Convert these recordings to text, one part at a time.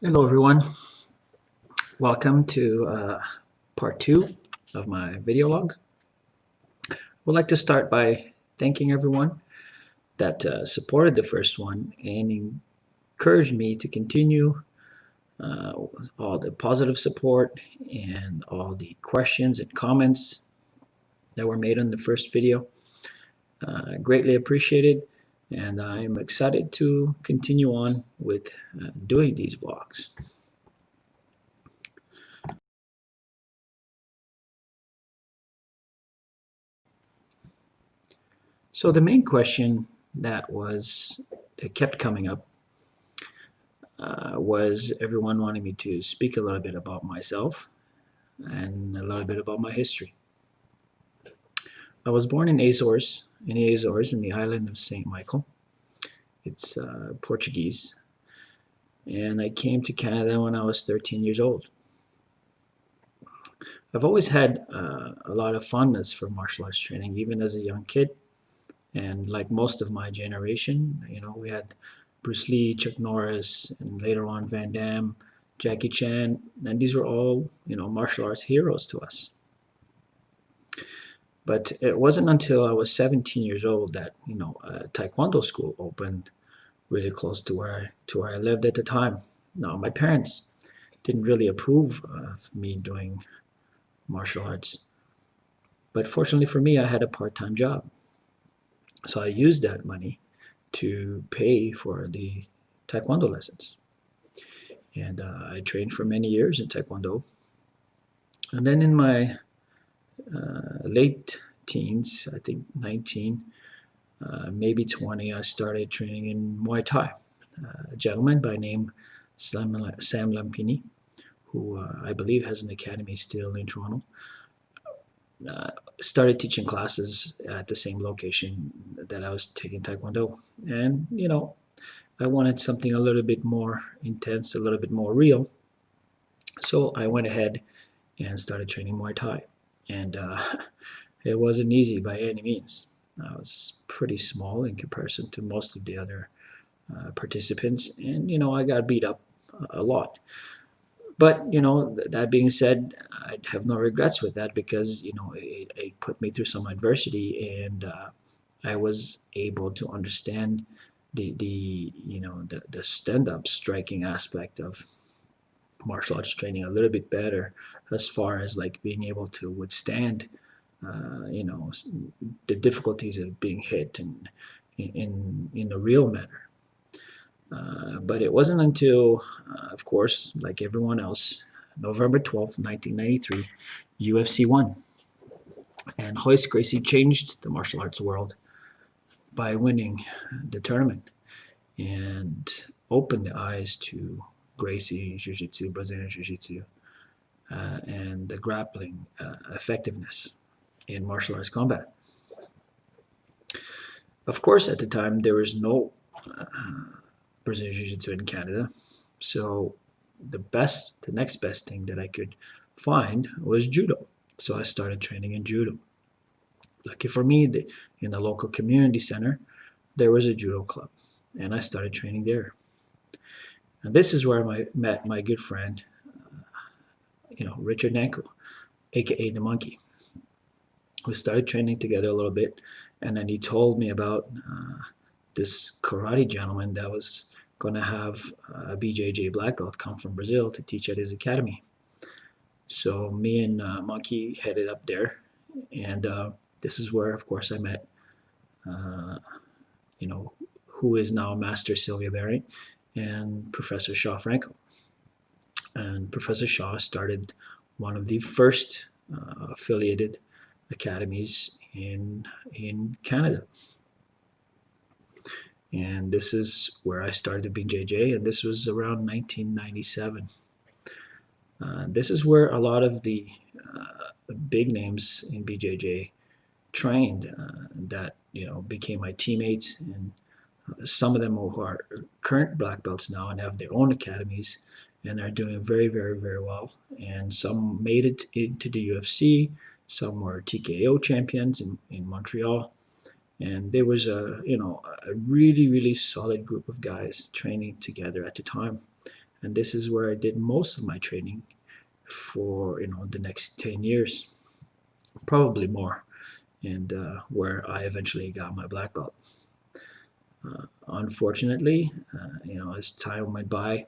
Hello everyone, welcome to part 2 of my video log. I would like to start by thanking everyone that supported the first one and encouraged me to continue all the positive support and all the questions and comments that were made on the first video. Greatly appreciated, and I'm excited to continue on with doing these vlogs. So the main question that kept coming up was everyone wanting me to speak a little bit about myself and a little bit about my history. I was born in Azores, in the island of St. Michael. It's Portuguese. And I came to Canada when I was 13 years old. I've always had a lot of fondness for martial arts training, even as a young kid. And like most of my generation, we had Bruce Lee, Chuck Norris, and later on Van Damme, Jackie Chan, and these were all, martial arts heroes to us. But it wasn't until I was 17 years old that, a Taekwondo school opened really close to where I lived at the time. Now, my parents didn't really approve of me doing martial arts, but fortunately for me, I had a part-time job. So I used that money to pay for the Taekwondo lessons. And I trained for many years in Taekwondo. And then in my late teens, I think 19, maybe 20, I started training in Muay Thai. A gentleman by name Sam Lampini, who I believe has an academy still in Toronto, started teaching classes at the same location that I was taking Taekwondo. And, I wanted something a little bit more intense, a little bit more real. So I went ahead and started training Muay Thai. And it wasn't easy by any means. I was pretty small in comparison to most of the other participants. And, I got beat up a lot. But, that being said, I have no regrets with that because, it put me through some adversity, and I was able to understand the stand-up striking aspect of martial arts training a little bit better, as far as like being able to withstand, the difficulties of being hit and in a real manner. But it wasn't until, of course, like everyone else, November 12th, 1993, UFC won. And Royce Gracie changed the martial arts world by winning the tournament and opened the eyes to Gracie Jiu-Jitsu, Brazilian Jiu-Jitsu, and the grappling effectiveness in martial arts combat. Of course, at the time, there was no Brazilian Jiu-Jitsu in Canada, so the next best thing that I could find was judo. So I started training in judo. Lucky for me, in the local community center, there was a judo club, and I started training there. And this is where I met my good friend, Richard Nanko, aka the Monkey. We started training together a little bit, and then he told me about this karate gentleman that was going to have a BJJ black belt come from Brazil to teach at his academy. So me and Monkey headed up there, and this is where, of course, I met, who is now Master Sylvia Barry and Professor Shaw Franco. And Professor Shaw started one of the first affiliated academies in Canada. And this is where I started BJJ, and this was around 1997. This is where a lot of the big names in BJJ trained that became my teammates, and some of them who are current black belts now and have their own academies and are doing very, very, very well. And some made it into the UFC, some were TKO champions in Montreal, and there was a really really solid group of guys training together at the time, and this is where I did most of my training for the next 10 years, probably more, and where I eventually got my black belt. Unfortunately, as time went by,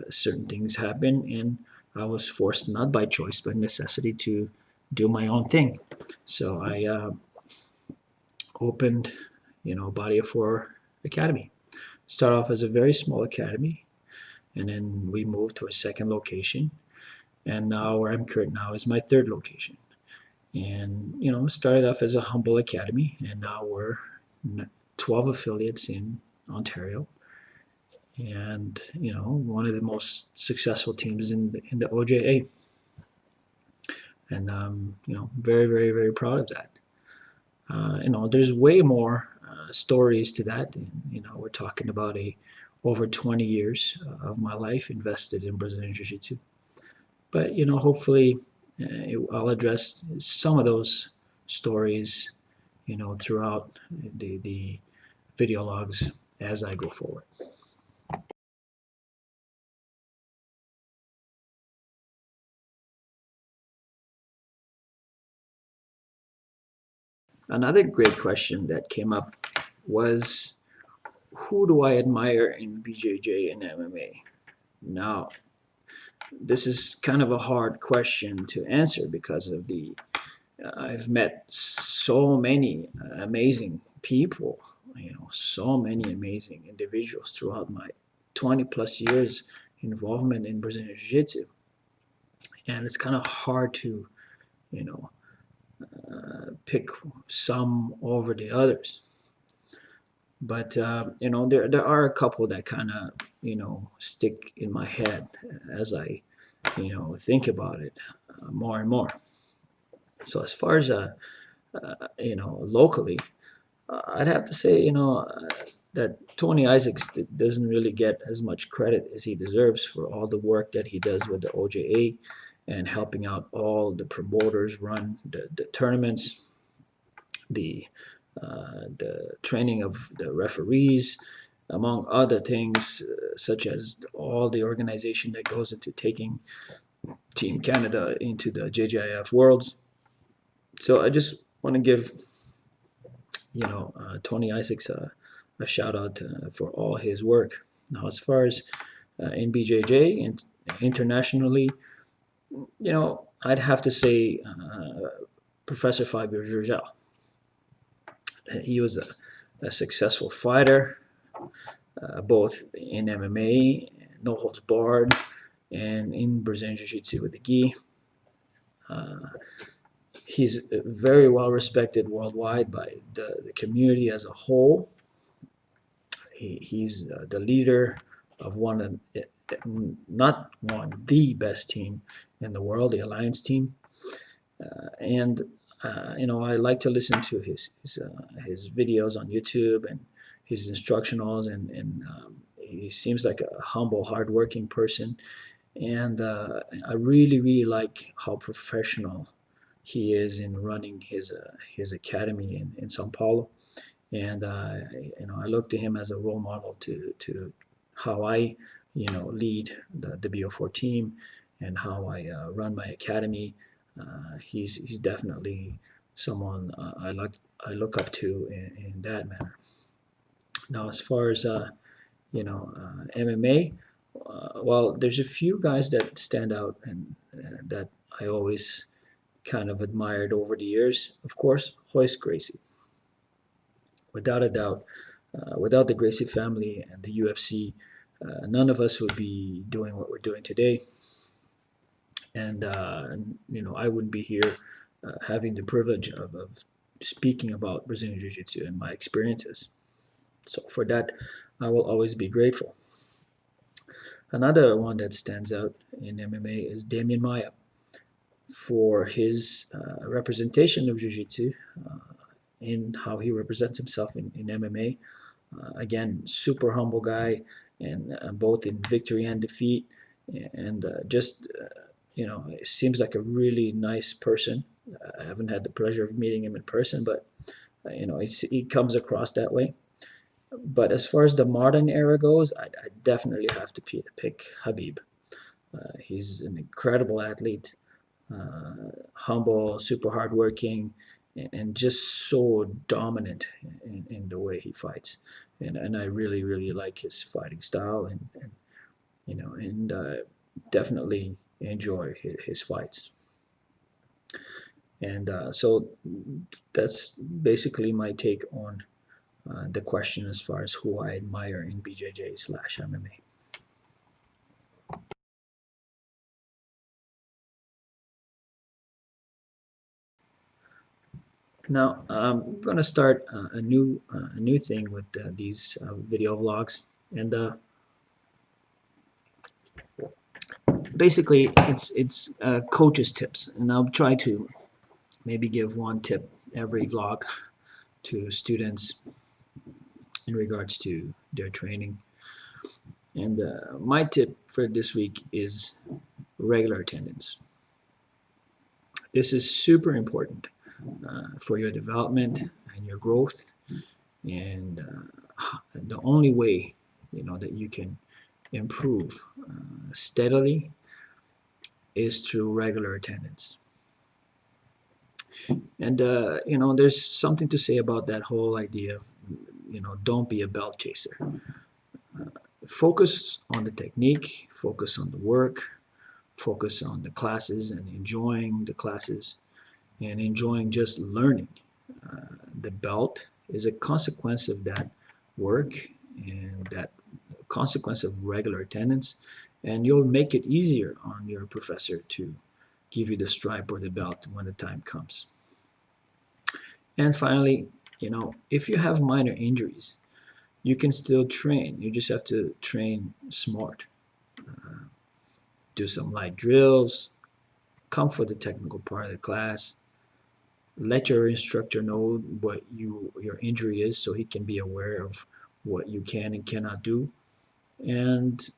certain things happened, and I was forced, not by choice but necessity, to do my own thing. So I opened, Body of Four Academy. Start off as a very small academy, and then we moved to a second location, and now where I'm current now is my third location. And started off as a humble academy, and now we're 12 affiliates in Ontario, and one of the most successful teams in the OJA, and very very very proud of that. There's way more stories to that. And, we're talking about a over 20 years of my life invested in Brazilian Jiu-Jitsu. But hopefully, I'll address some of those stories, throughout the video logs as I go forward. Another great question that came up was, who do I admire in BJJ and MMA? Now, this is kind of a hard question to answer because of the I've met so many amazing people, so many amazing individuals throughout my 20 plus years involvement in Brazilian Jiu-Jitsu, and it's kind of hard to, you know, pick some over the others. But there are a couple that kind of stick in my head as I think about it more and more. So as far as locally, I'd have to say that Tony Isaacs doesn't really get as much credit as he deserves for all the work that he does with the OJA and helping out all the promoters run the tournaments, the training of the referees, among other things, such as all the organization that goes into taking Team Canada into the JJIF Worlds. So I just want to give, Tony Isaacs a shout out for all his work. Now, as far as in BJJ and internationally, I'd have to say Professor Fabio Jurgel. He was a successful fighter, both in MMA, no holds barred, and in Brazilian Jiu-Jitsu with the gi. He's very well respected worldwide by the community as a whole. He's the leader of the best team in the world, the Alliance team. And I like to listen to his videos on YouTube and his instructionals, and he seems like a humble, hardworking person. And I really, really like how professional he is in running his academy in São Paulo. And I look to him as a role model to how I lead the BO4 team and how I run my academy. He's definitely someone I look up to in that manner. Now, as far as MMA, well, there's a few guys that stand out and that I always kind of admired over the years. Of course, Royce Gracie. Without a doubt, without the Gracie family and the UFC, none of us would be doing what we're doing today. And I wouldn't be here having the privilege of speaking about Brazilian Jiu-Jitsu and my experiences. So for that, I will always be grateful. Another one that stands out in MMA is Damian Maia for his representation of Jiu-Jitsu in how he represents himself in MMA. Again, super humble guy, and both in victory and defeat, and just it seems like a really nice person. I haven't had the pleasure of meeting him in person, but it comes across that way. But as far as the modern era goes, I definitely have to pick Habib. He's an incredible athlete, humble, super hardworking, and just so dominant in the way he fights. And I really, really like his fighting style, and definitely enjoy his fights. And so that's basically my take on the question as far as who I admire in BJJ/MMA. Now I'm gonna start a new thing with these video vlogs, and basically it's coaches tips, and I'll try to maybe give one tip every vlog to students in regards to their training. And my tip for this week is regular attendance. This is super important for your development and your growth. And the only way that you can improve steadily is through regular attendance. And there's something to say about that whole idea of don't be a belt chaser. Focus on the technique, focus on the work, focus on the classes and enjoying the classes and enjoying just learning. The belt is a consequence of that work and that consequence of regular attendance, and you'll make it easier on your professor to give you the stripe or the belt when the time comes. And finally, if you have minor injuries, you can still train. You just have to train smart. Do some light drills, come for the technical part of the class, let your instructor know what your injury is so he can be aware of what you can and cannot do, and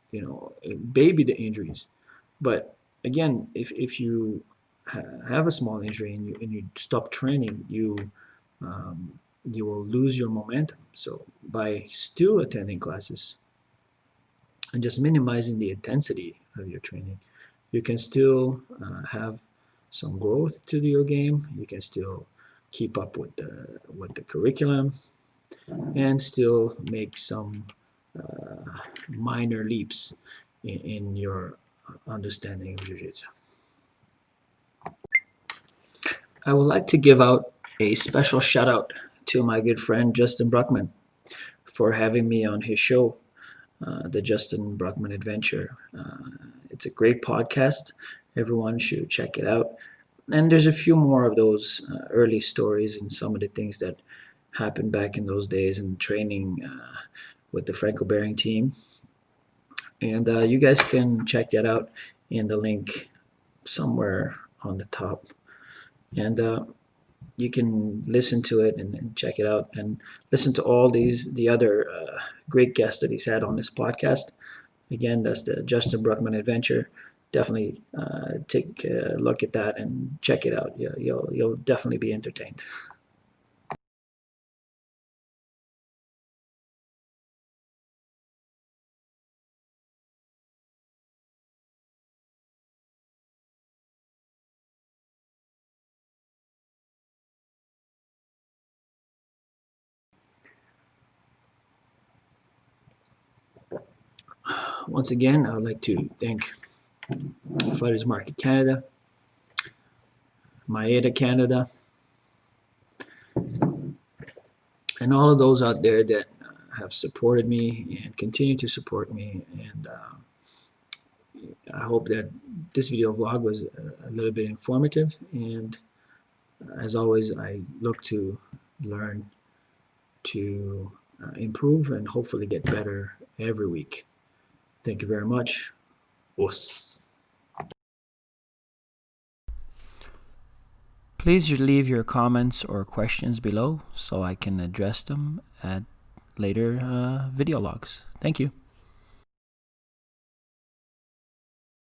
baby the injuries. But again, if you have a small injury and you stop training, you will lose your momentum. So by still attending classes and just minimizing the intensity of your training, you can still have some growth to your game. You can still keep up with the curriculum and still make some minor leaps in your understanding of jiu-jitsu. I would like to give out a special shout out to my good friend Justin Bruckman for having me on his show, the Justin Bruckman Adventure. It's a great podcast. Everyone should check it out. And there's a few more of those early stories and some of the things that happened back in those days in training with the Franco Bearing team. And you guys can check that out in the link somewhere on the top. And you can listen to it and check it out and listen to all the other great guests that he's had on this podcast. Again, that's the Justin Bruckman Adventure. Definitely take a look at that and check it out. You'll definitely be entertained. Once again, I would like to thank Fighters Market Canada, Maeda Canada, and all of those out there that have supported me and continue to support me. And I hope that this video vlog was a little bit informative. And as always, I look to learn to improve and hopefully get better every week. Thank you very much. Us. Please leave your comments or questions below so I can address them at later video logs. Thank you.